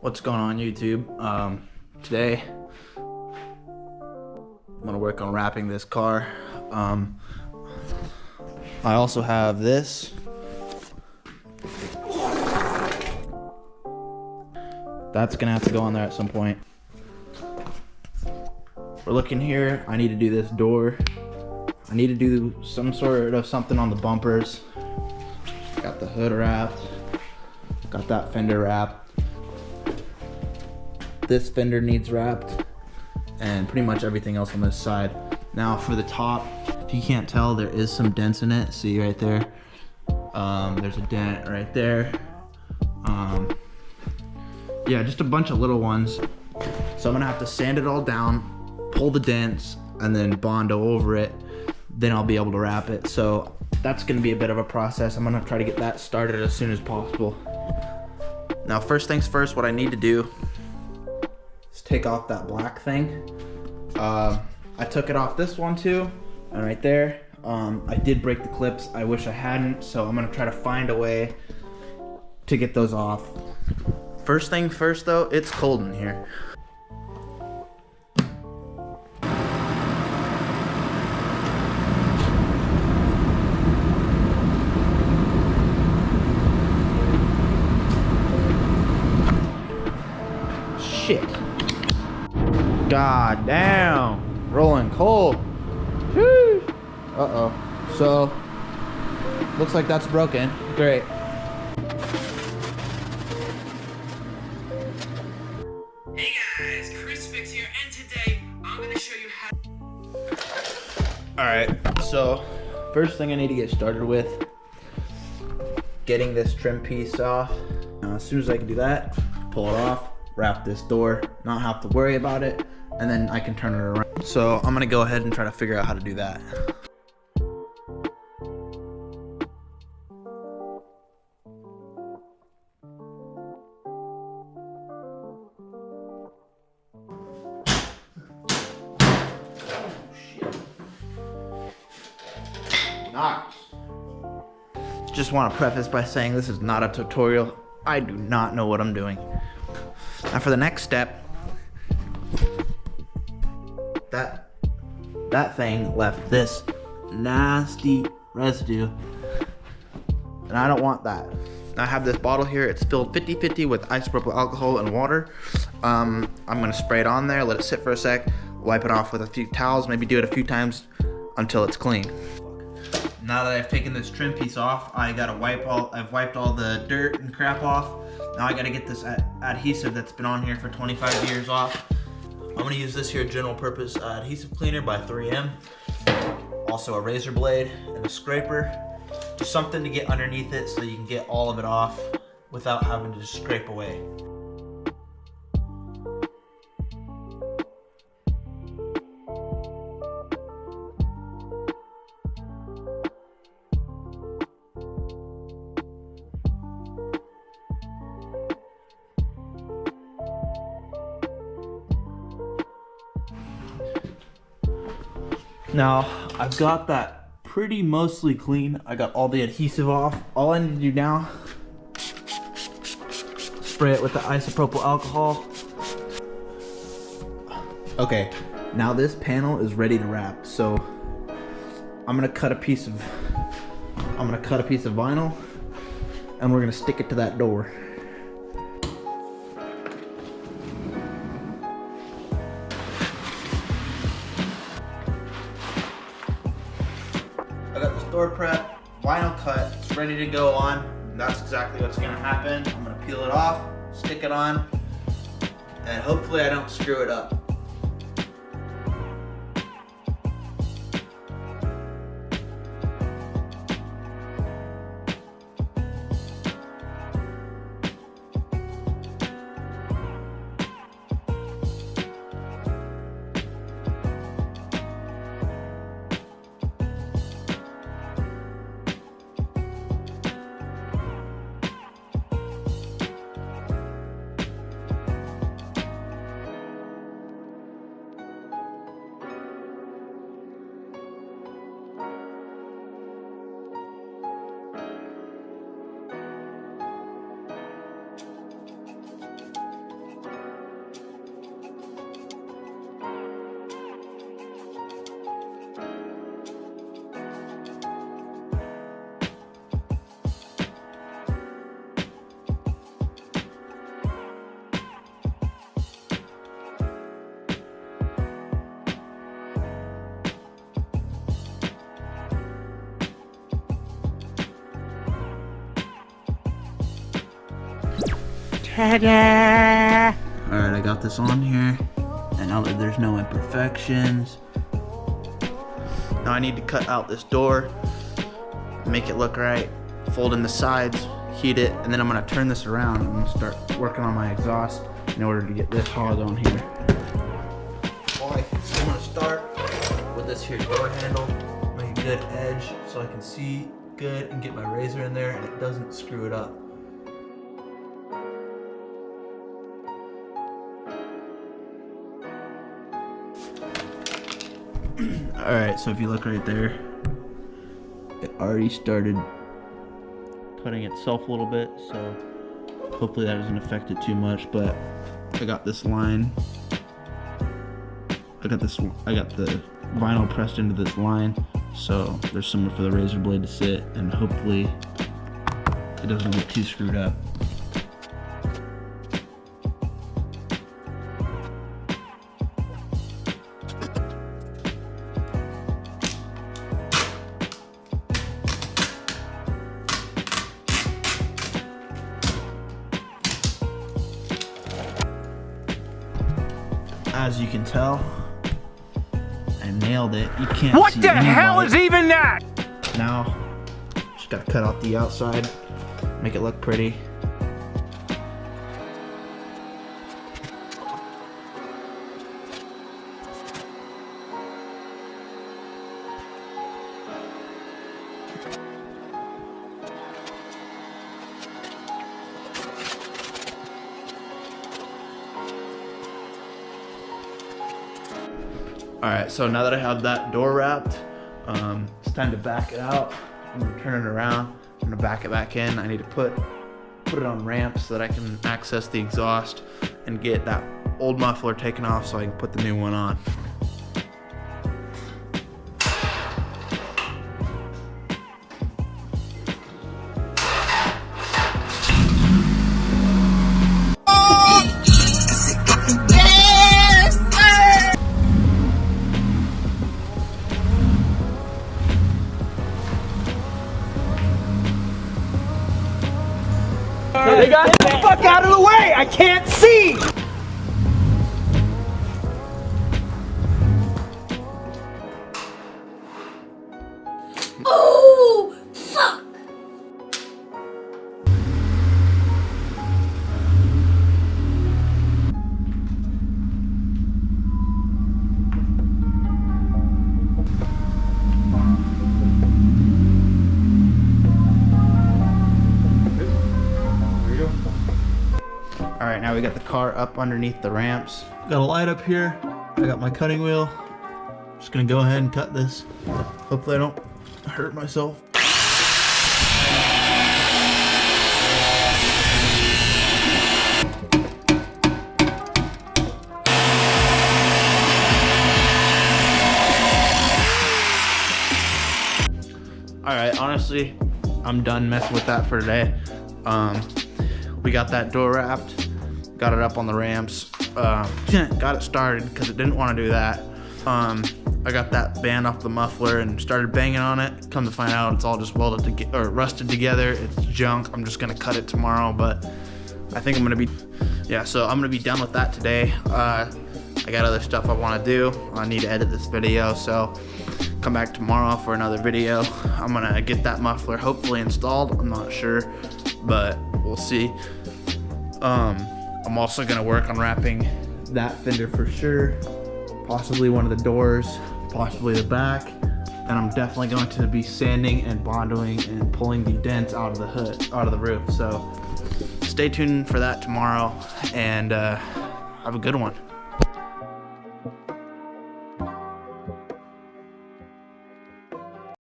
What's going on YouTube? Today I'm gonna work on wrapping this car. I also have this. That's gonna have to go on there at some point. We're looking here. I need to do this door. I need to do some sort of something on the bumpers. Got the hood wrapped. Got that fender wrapped. This fender needs wrapped, and pretty much everything else on this side. Now for the top, if you can't tell, there is some dents in it. See right there? There's a dent right there. Yeah, just a bunch of little ones. So I'm gonna have to sand it all down, pull the dents, and then Bondo over it. Then I'll be able to wrap it. So that's gonna be a bit of a process. I'm gonna try to get that started as soon as possible. Now, first things first, what I need to do is take off that black thing. I took it off this one too, and right there. I did break the clips. I wish I hadn't, so I'm gonna try to find a way to get those off. First thing first though, it's cold in here. Shit. God damn. Rolling cold. Woo. Uh-oh. So, looks like that's broken. Great. Hey guys, Chris Fix here, and today I'm gonna show you how. Alright, so first thing I need to get started with, getting this trim piece off. As soon as I can do that, pull it off, wrap this door, not have to worry about it, and then I can turn it around. So I'm gonna go ahead and try to figure out how to do that. Nice. Just want to preface by saying this is not a tutorial. I do not know what I'm doing. Now for the next step, that thing left this nasty residue, and I don't want that. I have this bottle here. It's filled 50-50 with isopropyl alcohol and water. I'm gonna spray it on there, let it sit for a sec, wipe it off with a few towels, maybe do it a few times until it's clean. Now that I've taken this trim piece off, I've wiped all the dirt and crap off. Now I gotta get this adhesive that's been on here for 25 years off. I'm gonna use this here general purpose adhesive cleaner by 3M. Also a razor blade and a scraper. Just something to get underneath it so you can get all of it off without having to just scrape away. Now, I've got that pretty mostly clean. I got all the adhesive off. All I need to do now, spray it with the isopropyl alcohol. Okay, now this panel is ready to wrap. So I'm gonna cut a piece of vinyl, and we're gonna stick it to that door. I got this door prep, vinyl cut, it's ready to go on. And that's exactly what's gonna happen. I'm gonna peel it off, stick it on, and hopefully I don't screw it up. Ta-da! Alright, I got this on here, and now that there's no imperfections, now I need to cut out this door, make it look right, fold in the sides, heat it, and then I'm gonna turn this around and I'm gonna start working on my exhaust in order to get this hog on here. Alright, so I'm gonna start with this here door handle, make a good edge so I can see good and get my razor in there and it doesn't screw it up. Alright, so if you look right there, it already started cutting itself a little bit, so hopefully that doesn't affect it too much, but I got this line. I got the vinyl pressed into this line, so there's somewhere for the razor blade to sit, and hopefully it doesn't get too screwed up. As you can tell, I nailed it. You can't What see the any hell light. is even that? Now, just gotta cut out the outside, make it look pretty. Alright, so now that I have that door wrapped, it's time to back it out. I'm gonna turn it around, I'm gonna back it back in. I need to put it on ramps so that I can access the exhaust and get that old muffler taken off so I can put the new one on. They got the fuck out of the way! I can't see! Oh, fuck! Alright, now we got the car up underneath the ramps. Got a light up here. I got my cutting wheel. Just gonna go ahead and cut this. Hopefully I don't hurt myself. Alright, honestly, I'm done messing with that for today. We got that door wrapped, got it up on the ramps, got it started because it didn't want to do that. I got that band off the muffler and started banging on it. Come to find out, it's all just welded together or rusted together. It's junk. I'm just gonna cut it tomorrow, but I think I'm gonna be, so I'm gonna be done with that today. I got other stuff I want to do. I need to edit this video, so come back tomorrow for another video. I'm gonna get that muffler hopefully installed. I'm not sure, but we'll see. I'm also gonna work on wrapping that fender for sure, possibly one of the doors, possibly the back, and I'm definitely going to be sanding and bondoing and pulling the dents out of the hood, out of the roof. So stay tuned for that tomorrow, and have a good one.